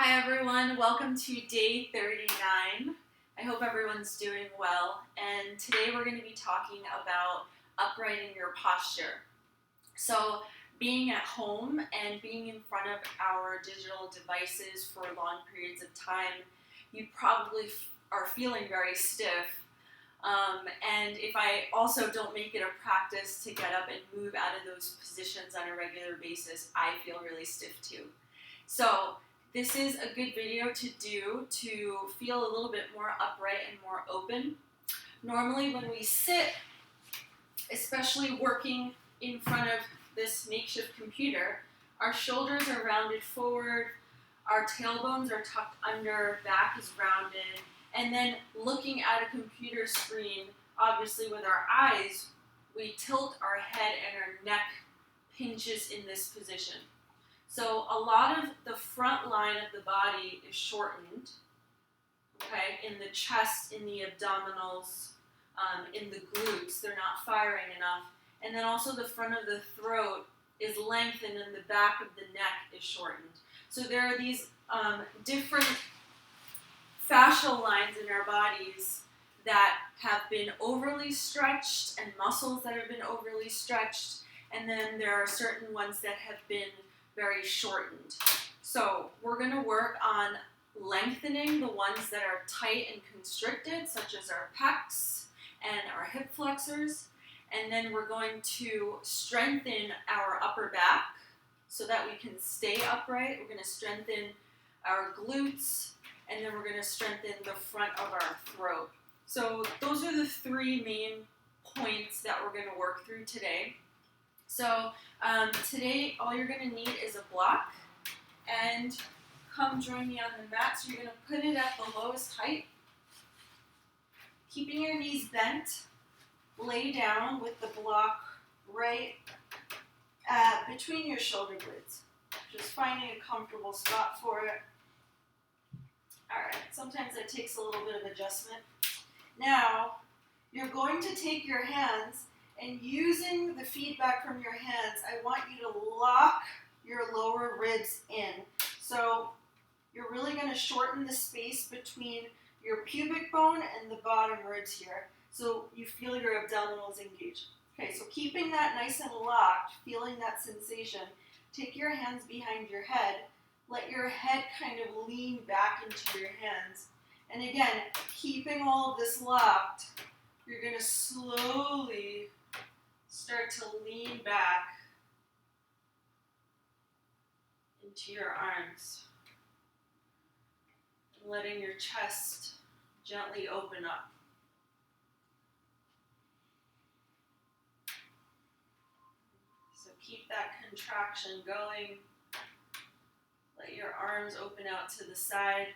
Hi everyone, welcome to day 39. I hope everyone's doing well, and today we're going to be talking about uprighting your posture. So being at home and being in front of our digital devices for long periods of time, you probably are feeling very stiff. And if I also don't make it a practice to get up and move out of those positions on a regular basis, I feel really stiff too. So this is a good video to do to feel a little bit more upright and more open. Normally when we sit, especially working in front of this makeshift computer, our shoulders are rounded forward, our tailbones are tucked under, back is rounded, and then looking at a computer screen, obviously with our eyes, we tilt our head and our neck pinches in this position. So a lot of the front line of the body is shortened, okay, in the chest, in the abdominals, in the glutes, they're not firing enough. And then also the front of the throat is lengthened and the back of the neck is shortened. So there are these different fascial lines in our bodies that have been overly stretched and muscles that have been overly stretched. And then there are certain ones that have been very shortened. So we're going to work on lengthening the ones that are tight and constricted, such as our pecs and our hip flexors. And then we're going to strengthen our upper back so that we can stay upright. We're going to strengthen our glutes, and then we're going to strengthen the front of our throat. So those are the three main points that we're going to work through today. So today all you're going to need is a block, and come join me on the mat. So you're going to put it at the lowest height, keeping your knees bent. Lay down with the block right between your shoulder blades. Just finding a comfortable spot for it. Alright, sometimes that takes a little bit of adjustment. Now, you're going to take your hands, and using the feedback from your hands, I want you to lock your lower ribs in. So you're really going to shorten the space between your pubic bone and the bottom ribs here, so you feel your abdominals engaged. Okay, so keeping that nice and locked, feeling that sensation, take your hands behind your head, let your head kind of lean back into your hands. And again, keeping all of this locked, you're going to slowly start to lean back into your arms, and letting your chest gently open up. So keep that contraction going. Let your arms open out to the side.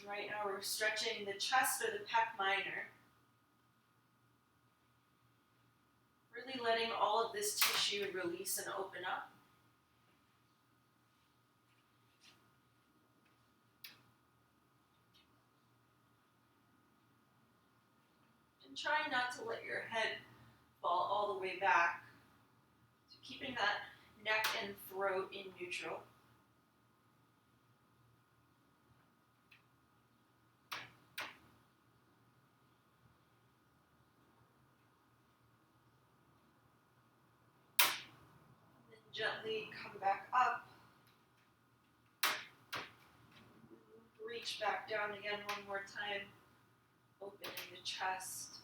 Right now we're stretching the chest or the pec minor. Really letting all of this tissue release and open up. And try not to let your head fall all the way back. So keeping that neck and throat in neutral. Gently come back up, reach back down again one more time, opening the chest,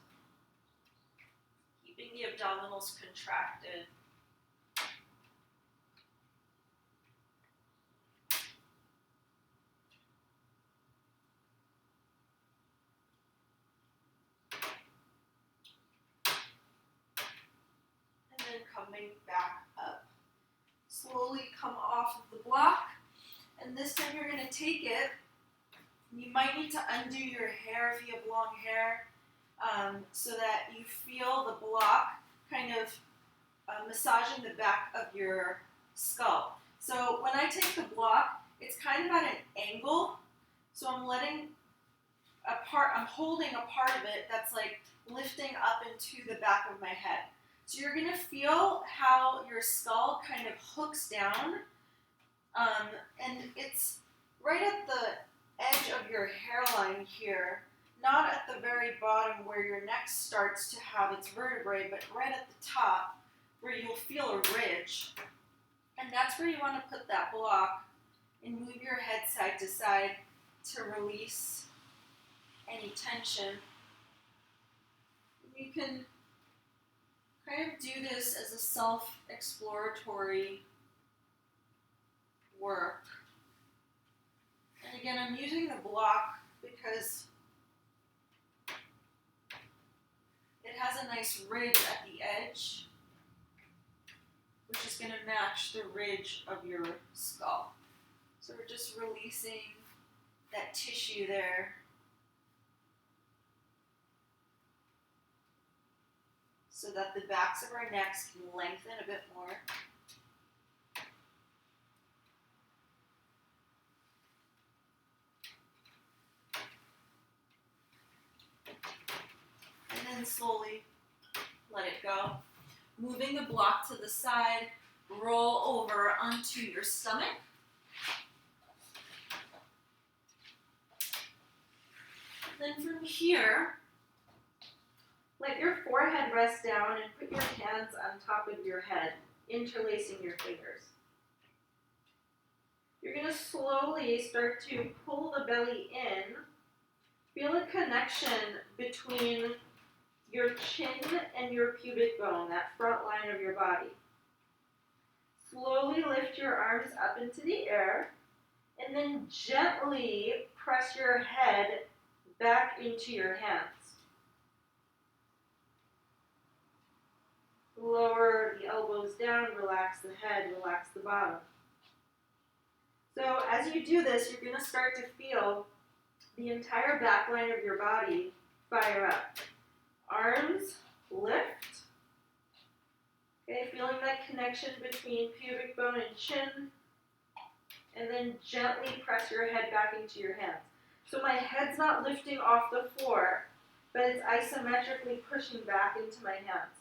keeping the abdominals contracted. And then coming back up. Slowly come off of the block, and this time you're going to take it. You might need to undo your hair if you have long hair, so that you feel the block kind of massaging the back of your skull. So when I take the block, it's kind of at an angle, so I'm holding a part of it that's like lifting up into the back of my head. So you're going to feel how your skull kind of hooks down, and it's right at the edge of your hairline here, not at the very bottom where your neck starts to have its vertebrae, but right at the top where you'll feel a ridge. And that's where you want to put that block and move your head side to side to release any tension. You can kind of do this as a self-exploratory work. And again, I'm using the block because it has a nice ridge at the edge, which is going to match the ridge of your skull. So we're just releasing that tissue there. So that the backs of our necks can lengthen a bit more. And then slowly let it go. Moving the block to the side, roll over onto your stomach. Then from here, let your forehead rest down and put your hands on top of your head, interlacing your fingers. You're going to slowly start to pull the belly in. Feel a connection between your chin and your pubic bone, that front line of your body. Slowly lift your arms up into the air, and then gently press your head back into your hands. Lower the elbows down, relax the head, relax the bottom. So as you do this, you're going to start to feel the entire back line of your body fire up. Arms lift. Okay, feeling that connection between pubic bone and chin. And then gently press your head back into your hands. So my head's not lifting off the floor, but it's isometrically pushing back into my hands.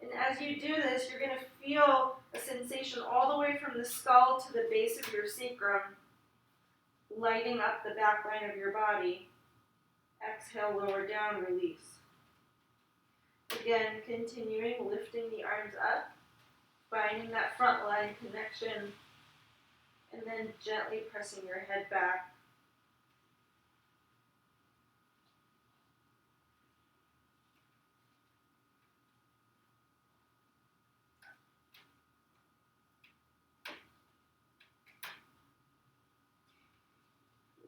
And as you do this, you're going to feel a sensation all the way from the skull to the base of your sacrum, lighting up the back line of your body. Exhale, lower down, release. Again, continuing, lifting the arms up, finding that front line connection, and then gently pressing your head back.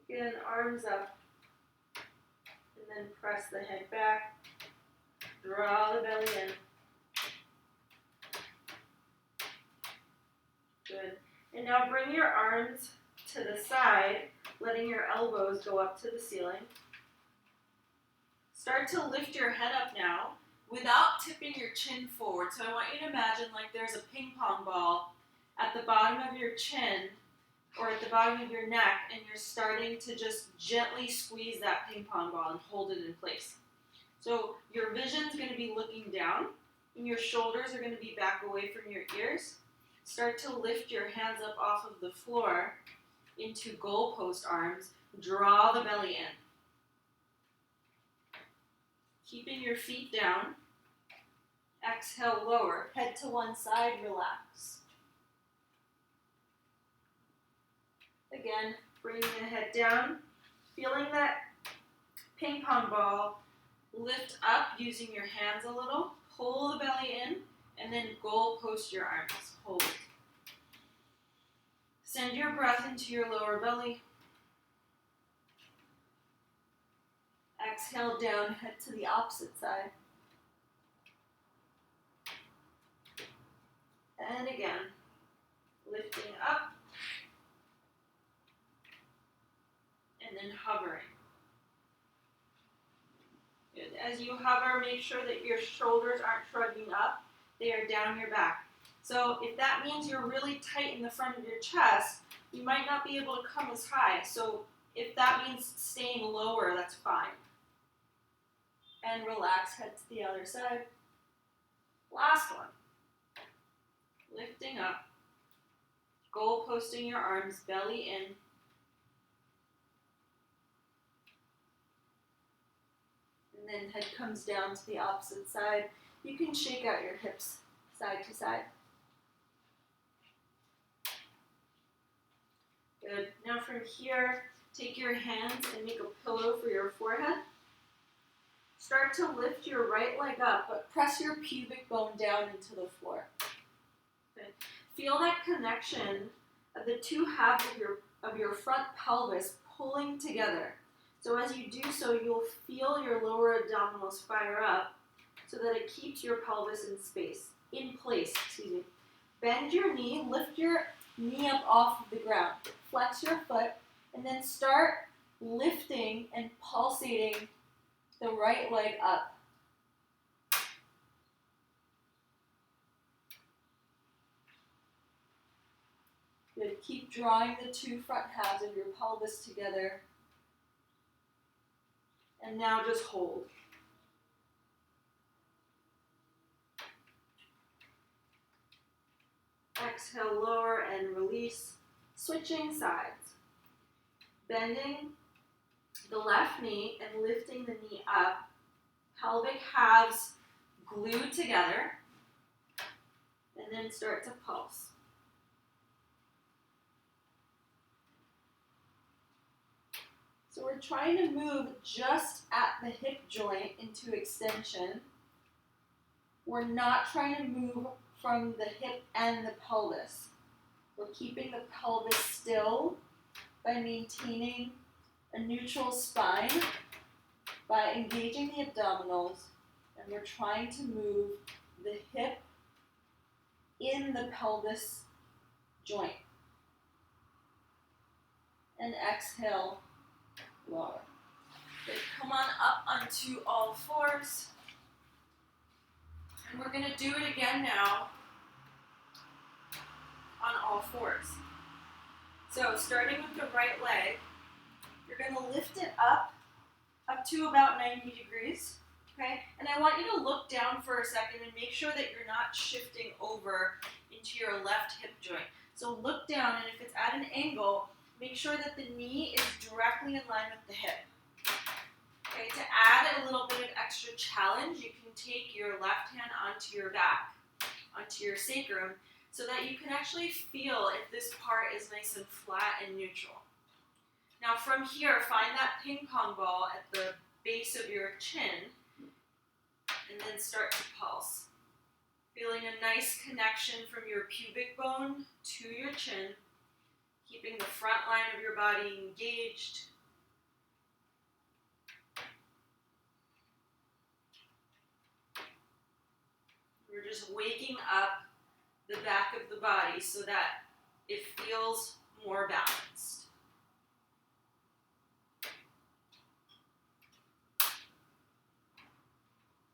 Again, arms up, and then press the head back. Draw the belly in. Good. And now bring your arms to the side, letting your elbows go up to the ceiling. Start to lift your head up now without tipping your chin forward. So I want you to imagine like there's a ping pong ball at the bottom of your chin or at the bottom of your neck, and you're starting to just gently squeeze that ping pong ball and hold it in place. So your vision's going to be looking down, and your shoulders are going to be back away from your ears. Start to lift your hands up off of the floor into goalpost arms. Draw the belly in. Keeping your feet down. Exhale, lower. Head to one side, relax. Again, bringing the head down, feeling that ping pong ball lift up using your hands a little, pull the belly in, and then goalpost your arms. Hold. Send your breath into your lower belly. Exhale down, head to the opposite side. And again, lifting up, and then hovering. Good. As you hover, make sure that your shoulders aren't shrugging up. They are down your back. So if that means you're really tight in the front of your chest, you might not be able to come as high. So if that means staying lower, that's fine. And relax, head to the other side. Last one. Lifting up. goal posting your arms, belly in. And then head comes down to the opposite side. You can shake out your hips side to side. Good. Now from here, take your hands and make a pillow for your forehead. Start to lift your right leg up, but press your pubic bone down into the floor. Okay. Feel that connection of the two halves of your front pelvis pulling together. So as you do so, you'll feel your lower abdominals fire up so that it keeps your pelvis in place. Bend your knee, lift your knee up off of the ground. Flex your foot, and then start lifting and pulsating the right leg up. Good. Keep drawing the two front halves of your pelvis together. And now just hold. Exhale, lower and release. Switching sides. Bending the left knee and lifting the knee up. Pelvic halves glued together. And then start to pulse. So we're trying to move just at the hip joint into extension. We're not trying to move from the hip and the pelvis. We're keeping the pelvis still by maintaining a neutral spine, by engaging the abdominals, and we're trying to move the hip in the pelvis joint. And exhale, lower. Good. Come on up onto all fours. And we're going to do it again now on all fours. So starting with the right leg, you're going to lift it up to about 90 degrees. Okay? And I want you to look down for a second and make sure that you're not shifting over into your left hip joint. So look down, and if it's at an angle, make sure that the knee is directly in line with the hip. Okay, to add a little bit of extra challenge, you can take your left hand onto your back, onto your sacrum, so that you can actually feel if this part is nice and flat and neutral. Now from here, find that ping pong ball at the base of your chin, and then start to pulse. Feeling a nice connection from your pubic bone to your chin, keeping the front line of your body engaged. We're just waking up the back of the body so that it feels more balanced.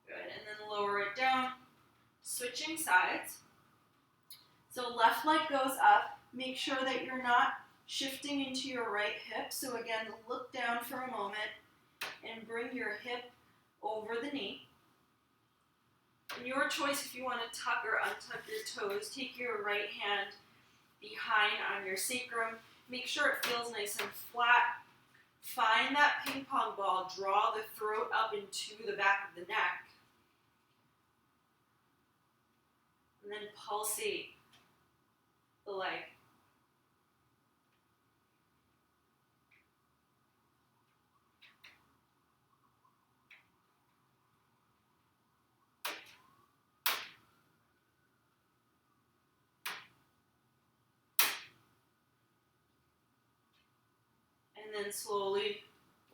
Good, and then lower it down. Switching sides. So left leg goes up. Make sure that you're not shifting into your right hip. So again, look down for a moment and bring your hip over the knee. And your choice if you want to tuck or untuck your toes. Take your right hand behind on your sacrum. Make sure it feels nice and flat. Find that ping pong ball. Draw the throat up into the back of the neck. And then pulsate the leg. And then slowly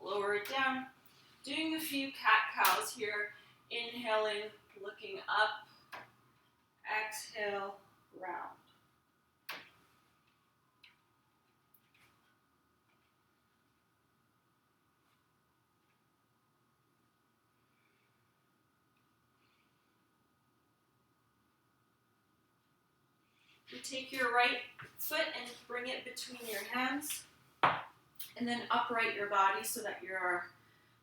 lower it down. Doing a few cat-cows here. Inhaling, looking up. Exhale, round. You take your right foot and bring it between your hands. And then upright your body so that you're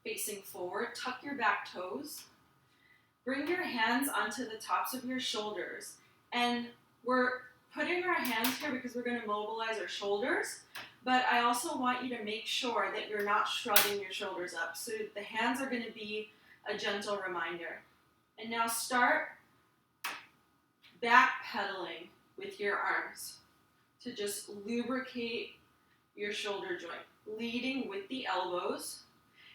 facing forward. Tuck your back toes. Bring your hands onto the tops of your shoulders. And we're putting our hands here because we're going to mobilize our shoulders, but I also want you to make sure that you're not shrugging your shoulders up. So the hands are going to be a gentle reminder. And now start backpedaling with your arms to just lubricate your shoulder joint, leading with the elbows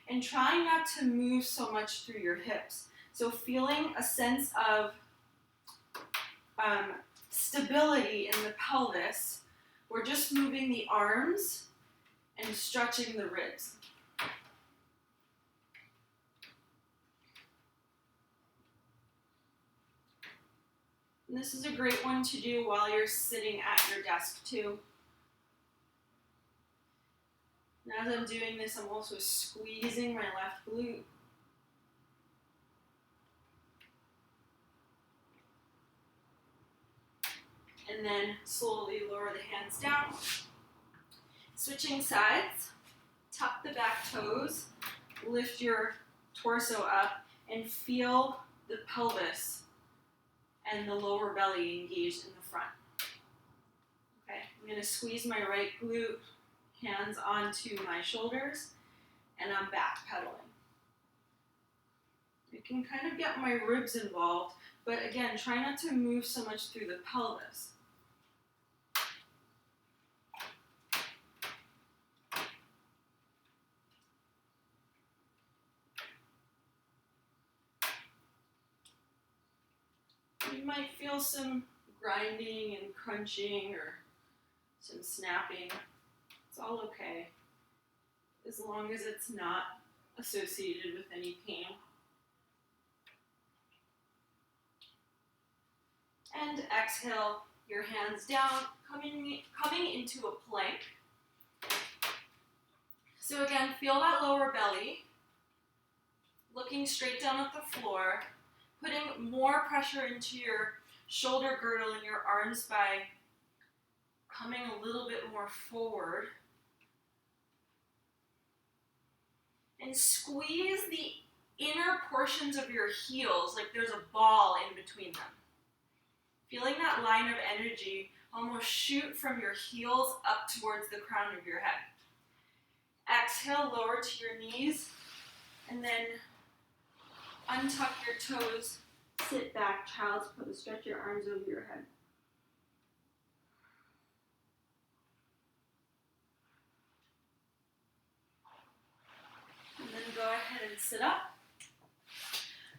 and trying not to move so much through your hips. So feeling a sense of stability in the pelvis. We're just moving the arms and stretching the ribs. And this is a great one to do while you're sitting at your desk too. And as I'm doing this, I'm also squeezing my left glute. And then slowly lower the hands down. Switching sides, tuck the back toes, lift your torso up, and feel the pelvis and the lower belly engaged in the front. Okay, I'm going to squeeze my right glute, hands onto my shoulders, and I'm backpedaling. I can kind of get my ribs involved, but again, try not to move so much through the pelvis. You might feel some grinding and crunching or some snapping. It's all okay, as long as it's not associated with any pain. And exhale, your hands down, coming into a plank. So again, feel that lower belly, looking straight down at the floor, putting more pressure into your shoulder girdle and your arms by coming a little bit more forward. And squeeze the inner portions of your heels like there's a ball in between them. Feeling that line of energy almost shoot from your heels up towards the crown of your head. Exhale, lower to your knees, and then untuck your toes, sit back, child's pose, stretch your arms over your head. And then go ahead and sit up.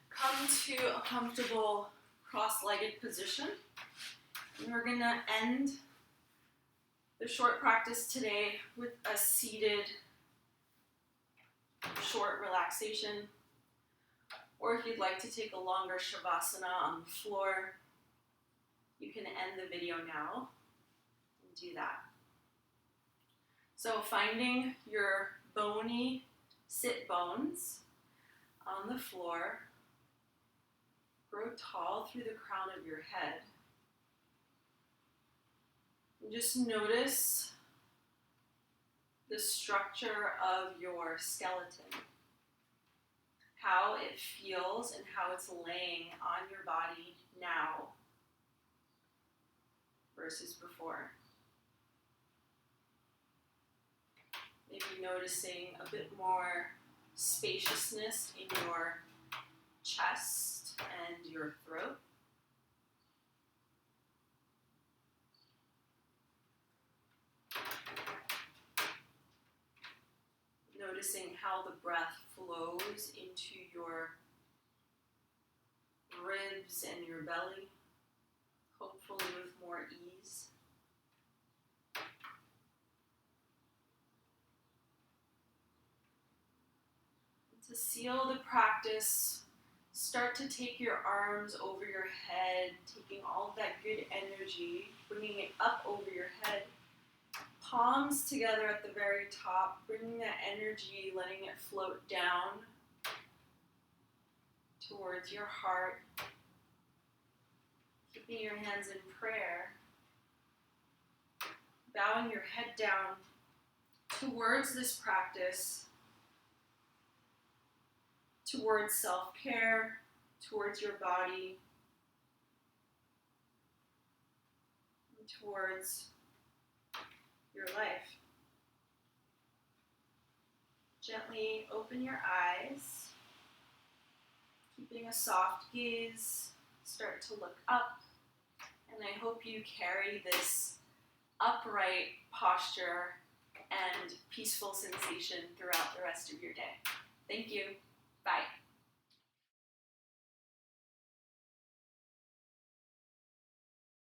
Come to a comfortable cross-legged position. And we're going to end the short practice today with a seated short relaxation. Or if you'd like to take a longer shavasana on the floor, you can end the video now and do that. So finding your bony sit bones on the floor, grow tall through the crown of your head. And just notice the structure of your skeleton, how it feels and how it's laying on your body now versus before. Maybe noticing a bit more spaciousness in your chest and your throat. Noticing how the breath flows into your ribs and your belly, hopefully with more ease. To seal the practice, start to take your arms over your head, taking all of that good energy, bringing it up over your head. Palms together at the very top, bringing that energy, letting it float down towards your heart. Keeping your hands in prayer. Bowing your head down towards this practice, towards self-care, towards your body. towards your life. Gently open your eyes, keeping a soft gaze. Start to look up, and I hope you carry this upright posture and peaceful sensation throughout the rest of your day. Thank you.